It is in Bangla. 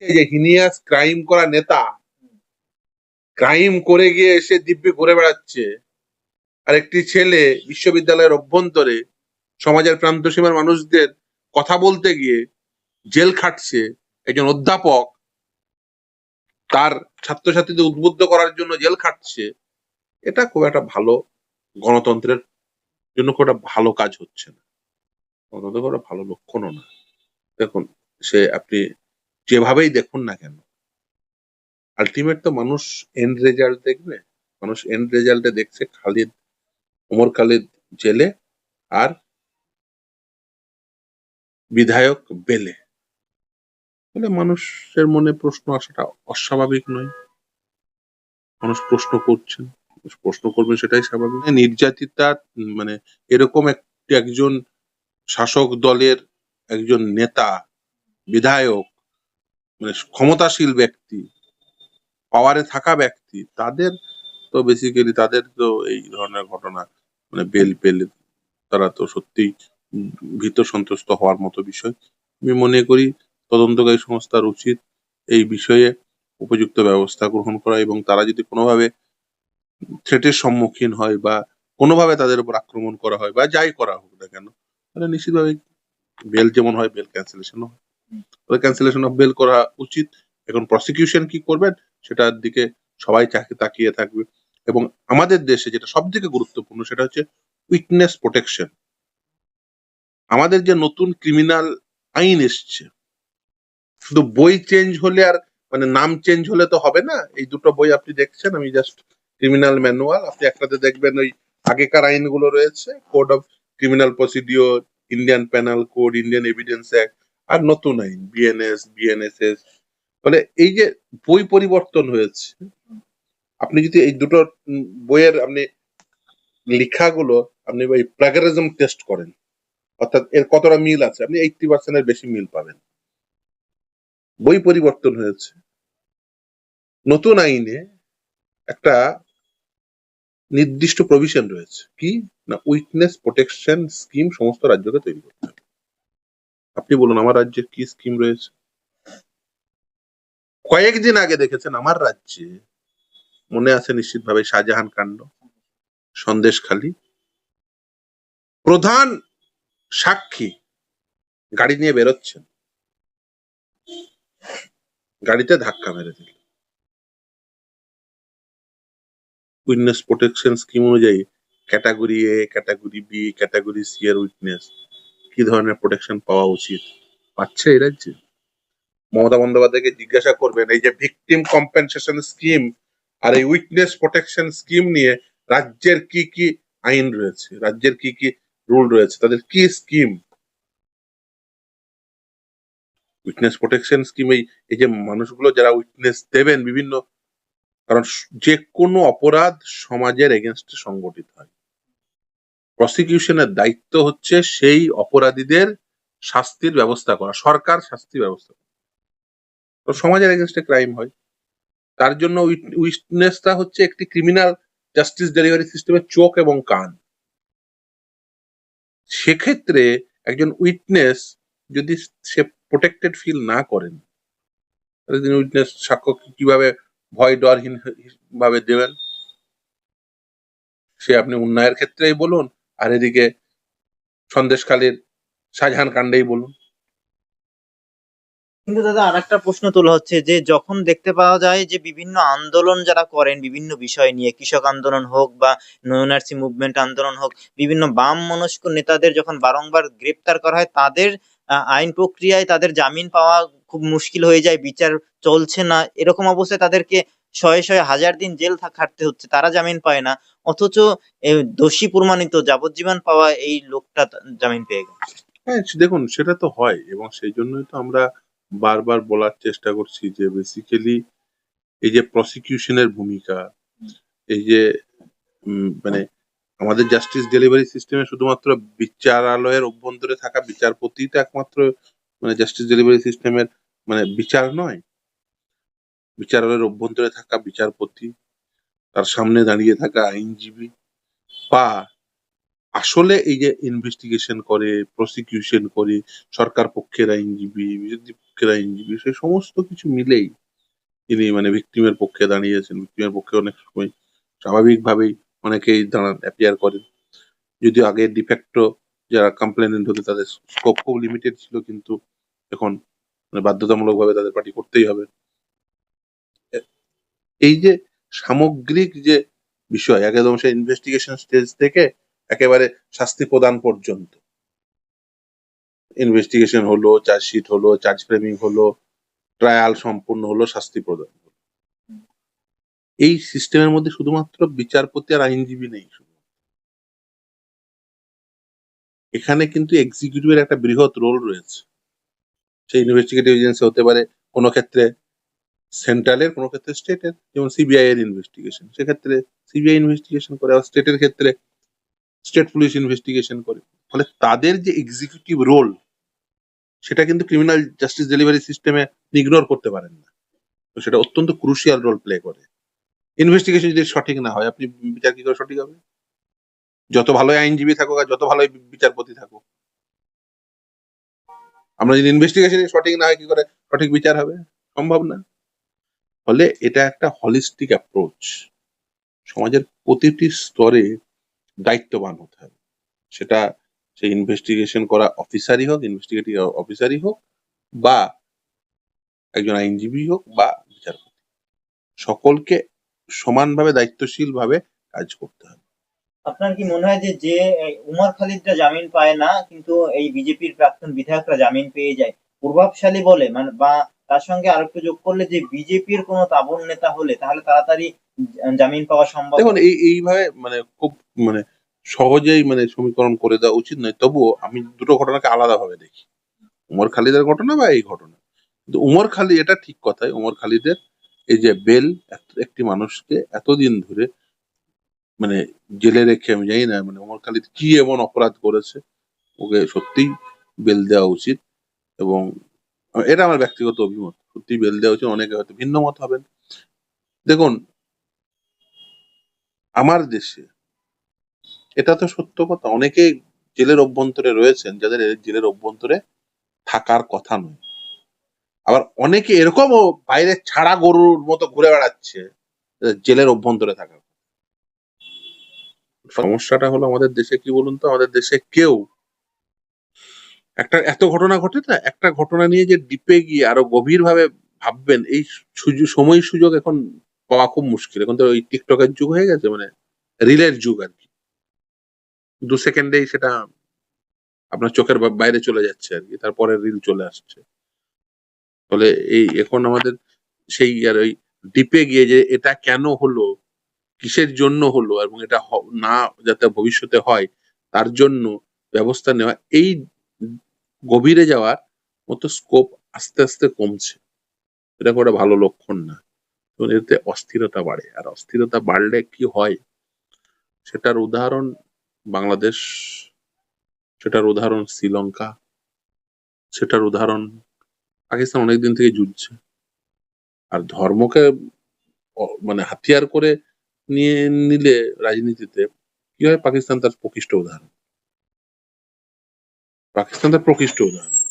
এই যে হিনিয়াস ক্রাইম করা নেতা ক্রাইম করে গিয়ে এসে দিব্যি ঘুরে বেড়াচ্ছে, আর একটি ছেলে বিশ্ববিদ্যালয়ের অভ্যন্তরে সমাজের প্রান্ত সীমার মানুষদের কথা বলতে গিয়ে জেল খাটছে। একজন অধ্যাপক তার ছাত্রছাত্রীদের উদ্বুদ্ধ করার জন্য জেল খাটছে। এটা খুব একটা ভালো, গণতন্ত্রের জন্য খুব একটা ভালো কাজ হচ্ছে না, গণতন্ত্রের খুব একটা ভালো লক্ষণও না। দেখুন, সে আপনি যেভাবেই দেখুন না কেন, আলটিমেট তো মানুষ এন্ড রেজাল্ট দেখবে। মানুষ এন্ড রেজাল্টে দেখছে ওমর খালিদ জেলে আর বিধায়ক বেলে। বলে মানুষের মনে প্রশ্ন আসাটা অস্বাভাবিক নয়। মানুষ প্রশ্ন করছেন, প্রশ্ন করবে, সেটাই স্বাভাবিক। নির্যাতিতা মানে এরকম একজন শাসক দলের একজন নেতা, বিধায়ক, মানে ক্ষমতাশীল ব্যক্তি, পাওয়ারে থাকা ব্যক্তি, তাদের তো বেসিক্যালি তাদের তো এই ধরনের ঘটনা মানে বেল পেলে তারা তো সত্যিই ভীত সন্ত্রস্ত হওয়ার মতো বিষয়। আমি মনে করি তদন্তকারী সংস্থার উচিত এই বিষয়ে উপযুক্ত ব্যবস্থা গ্রহণ করা, এবং তারা যদি কোনোভাবে থ্রেটের সম্মুখীন হয় বা কোনোভাবে তাদের উপর আক্রমণ করা হয় বা যাই করা হোক না কেন, তাহলে নিশ্চিতভাবে বেল যেমন হয় বেল ক্যান্সেলেশন হয়, ক্যান্সেলেশন অফ বেল করা উচিত। এখন প্রসিকিউশন কি করবেন সেটার দিকে সবাই তাকিয়ে থাকবে। এবং আমাদের দেশে যেটা সব থেকে গুরুত্বপূর্ণ সেটা হচ্ছে উইটনেস প্রোটেকশন। আমাদের যে নতুন ক্রিমিনাল আইন এসছে, শুধু বই চেঞ্জ হলে আর মানে নাম চেঞ্জ হলে তো হবে না। এই দুটো বই আপনি দেখছেন, আমি জাস্ট ক্রিমিনাল ম্যানুয়াল, আপনি একটাতে দেখবেন ওই আগেকার আইনগুলো রয়েছে, code of criminal procedure, Indian penal code, Indian evidence act, আর নতুন আইন বিএনএস, বিএনএসএস। ফলে এই যে বই পরিবর্তন হয়েছে, আপনি যদি এই দুটো বইয়ের আপনি লেখাগুলো আপনি ওই প্লাগারিজম টেস্ট করেন, অর্থাৎ এর কতটা মিল আছে, আপনি 80% বেশি মিল পাবেন। বই পরিবর্তন হয়েছে, নতুন আইনে একটা নির্দিষ্ট প্রভিশন রয়েছে, কি না উইটনেস প্রোটেকশন স্কিম সমস্ত রাজ্যকে তৈরি করতে হবে। আপনি বলুন আমার রাজ্যে কি স্কিম রয়েছে? কয়েকদিন আগে দেখেছেন আমার রাজ্যে, মনে আছে নিশ্চিতভাবে, শাহজাহান কাণ্ড, সন্দেশখালী, প্রধান সাক্ষী গাড়ি নিয়ে বেরোচ্ছেন, গাড়িতে ধাক্কা মেরে দিল। উইটনেস প্রোটেকশন স্কিম অনুযায়ী category A, category B, category C এর উইটনেস কি ধরনের প্রোটেকশন পাওয়া উচিত, পাচ্ছে এই রাজ্যে? মমতা বন্দ্যোপাধ্যায়কে জিজ্ঞাসা করবেন এই যে ভিকটিম কম্পেনসেশন স্কিম আর এই উইটনেস প্রোটেকশন স্কিম নিয়ে রাজ্যের কি কি আইন রয়েছে, রাজ্যের কি কি রুল রয়েছে, তাদের কি স্কিম। উইটনেস প্রোটেকশন স্কিম এই যে মানুষগুলো যারা উইটনেস দেবেন বিভিন্ন, কারণ যে কোনো অপরাধ সমাজের এগেনস্টে সংগঠিত হয়, প্রসিকিউশনের দায়িত্ব হচ্ছে সেই অপরাধীদের শাস্তির ব্যবস্থা করা, সরকার শাস্তির ব্যবস্থা করা। তো সমাজের এগেনস্টে ক্রাইম হয়, তার জন্য উইটনেসটা হচ্ছে একটি ক্রিমিনাল জাস্টিস ডেলিভারি সিস্টেমের চোখ এবং কান। সেক্ষেত্রে একজন উইটনেস যদি সে প্রোটেক্টেড ফিল না করেন, তাহলে তিনি উইটনেস সাক্ষ্য কিভাবে ভয় ডরহীন ভাবে দেবেন? সে আপনি উন্নয়নের ক্ষেত্রেই বলুন, আর এদিকে সন্দেশখালীর শাহজাহান কাণ্ডেই বলুন। কিন্তু দাদা আরেকটা প্রশ্ন তোলা হচ্ছে যে যখন দেখতে পাওয়া যায় যে বিভিন্ন আন্দোলন যারা করেন বিভিন্ন বিষয় নিয়ে, কৃষক আন্দোলন হোক বা নো এনআরসি মুভমেন্ট আন্দোলন হোক, বিভিন্ন বাম মনস্ক নেতাদের যখন বারংবার গ্রেপ্তার করা হয়, তাদের আইন প্রক্রিয়ায় তাদের জামিন পাওয়া খুব মুশকিল হয়ে যায়, বিচার চলছে না, এরকম অবস্থায় তাদেরকে শয়ে শয়ে হাজার দিন জেল খাটতে হচ্ছে, তারা জামিন পায় না, অথচ দোষী প্রমাণিত যাবজ্জীবন পাওয়া এই লোকটা জামিন পেয়ে গেল। হ্যাঁ দেখুন, সেটা তো হয়, এবং সেই জন্যই তো আমরা বারবার বলার চেষ্টা করছি যে বেসিক্যালি এই যে প্রসিকিউশনের ভূমিকা, এই যে মানে আমাদের জাস্টিস ডেলিভারি সিস্টেমে শুধুমাত্র বিচারালয়ের অভ্যন্তরে থাকা বিচারপতিটা একমাত্র মানে জাস্টিস ডেলিভারি সিস্টেমের মানে বিচার নয়। বিচারালয়ের অভ্যন্তরে থাকা বিচারপতি, তার সামনে দাঁড়িয়ে থাকা আইনজীবী, বা আসলে এই যে ইনভেস্টিগেশন করে, প্রসিকিউশন করে সরকার পক্ষের আইনজীবী, বিরোধী পক্ষের আইনজীবী, সেই সমস্ত কিছু মিলেই তিনি মানে ভিকটিমের পক্ষে দাঁড়িয়েছেন। ভিকটিমের পক্ষে অনেক সময় স্বাভাবিকভাবেই অনেকেই দাঁড়ান, অ্যাপিয়ার করেন। যদিও আগে ডিফ্যাক্টো যারা কমপ্লেনেন্ট হতো তাদের স্কোপ খুব লিমিটেড ছিল, কিন্তু এখন মানে বাধ্যতামূলকভাবে তাদের পার্টি করতেই হবে। এই যে সামগ্রিক যে বিষয়, একদম সেই ইনভেস্টিগেশন স্টেজ থেকে একেবারে শাস্তি প্রদান পর্যন্ত, ইনভেস্টিগেশন হলো, চার্জশিট হলো, চার্জ ফ্রেমিং হলো, ট্রায়াল সম্পূর্ণ হলো, শাস্তি প্রদান হলো, এই সিস্টেমের মধ্যে শুধুমাত্র বিচারপতি আর আইনজীবী নেই। এখানে কিন্তু এক্সিকিউটিভের একটা বৃহৎ রোল রয়েছে। সেই ইনভেস্টিগেটিভ এজেন্সি হতে পারে কোনো ক্ষেত্রে সেন্ট্রালের, কোনো ক্ষেত্রে স্টেটের, যেমন সিবিআই এর ইনভেস্টিগেশন, সেক্ষেত্রে সিবিআই ইনভেস্টিগেশন করে, আর স্টেটের ক্ষেত্রে স্টেট পুলিশ ইনভেস্টিগেশন করে। ফলে তাদের যে এক্সিকিউটিভ রোল, সেটা কিন্তু ক্রিমিনাল জাস্টিস ডেলিভারি সিস্টেমে ইগনোর করতে পারেন না। তো সেটা অত্যন্ত ক্রুশিয়াল রোল প্লে করে। ইনভেস্টিগেশন যদি সঠিক না হয়, আপনি বিচার কি করে সঠিক হবে? যত ভালো আইনজীবী থাকুক আর যত ভালো বিচারপতি থাকুক, আমরা যদি ইনভেস্টিগেশন সঠিক না হয়, কি করে সঠিক বিচার হবে? সম্ভব না। ফলে এটা একটা হলিস্টিক অ্যাপ্রোচ। সমাজের প্রতিটি স্তরে দায়িত্ববান হতে হবে। সেটা সেই ইনভেস্টিগেশন করা অফিসারই হোক, ইনভেস্টিগেটিভ অফিসারই হোক, বা একজন আইনজীবী হোক, বা বিচারপতি, সকলকে সমানভাবে দায়িত্বশীল ভাবে কাজ করতে হবে। আপনার কি মনে হয় যে যে উমর খালিদরা জামিন পায় না, কিন্তু এই বিজেপির প্রাক্তন বিধায়করা জামিন পেয়ে যায়, প্রভাবশালী বলে, মানে বা তার সঙ্গে আরেকটু যোগ করলে যে বিজেপির কোনো তাবড় নেতা হলে তাহলে তাড়াতাড়ি জামিন পাওয়া সম্ভব? দেখুন, এইভাবে মানে খুব মানে সহজেই মানে সমীকরণ করে দেওয়া উচিত নয়। তবুও আমি দুটো ঘটনাকে আলাদাভাবে দেখি, উমর খালিদের ঘটনা বা এই ঘটনা। কিন্তু উমর খালিদ, এটা ঠিক কথাই, উমর খালিদের এই যে বেল, একটি মানুষকে এতদিন ধরে মানে জেলে রেখে, আমি জানি না মানে উমর খালিদ কি এমন অপরাধ করেছে, ওকে সত্যিই বেল দেওয়া উচিত। এবং এটা আমার ব্যক্তিগত অভিমত, সত্যি বেল দেওয়া উচিত। অনেকে হয়তো ভিন্ন মত হবেন। দেখুন, আমার দেশে এটা তো সত্য কথা, অনেকে জেলের অভ্যন্তরে রয়েছেন যাদের জেলের অভ্যন্তরে থাকার কথা নয়। আবার অনেকে এরকমও বাইরে ছাড়া গরুর মতো ঘুরে বেড়াচ্ছে জেলের অভ্যন্তরে থাকার। সমস্যাটা হলো আমাদের দেশে কি বলুন তো, আমাদের দেশে কেউ একটা এত ঘটনা ঘটে না, একটা ঘটনা নিয়ে যে ডিপে গিয়ে আরো গভীর ভাবে ভাববেন, এই সময় সুযোগ এখন পাওয়া খুব মুশকিল। এখন তো ওই টিকটকের যুগ হয়ে গেছে, মানে রিলের যুগ আর কি। 2 সেকেন্ডেই সেটা আপনার চোখের বাইরে চলে যাচ্ছে আর কি, তারপরে রিল চলে আসছে। ফলে এই এখন আমাদের সেই আর ওই ডিপে গিয়ে যে এটা কেন হলো, কিসের জন্য হলো, এবং এটা না যাতে ভবিষ্যতে হয় তার জন্য ব্যবস্থা নেওয়া, এই গভীরে যাওয়ার মতো স্কোপ আস্তে আস্তে কমছে। এটা করে ভালো লক্ষণ না। তো এতে অস্থিরতা বাড়ে, আর অস্থিরতা বাড়লে কি হয় সেটার উদাহরণ বাংলাদেশ, সেটার উদাহরণ শ্রীলঙ্কা, সেটার উদাহরণ পাকিস্তান অনেকদিন থেকে যুঝছে। আর ধর্মকে মানে হাতিয়ার করে নিয়ে নিলে রাজনীতিতে কি হয়, পাকিস্তান তার প্রকৃষ্ট উদাহরণ।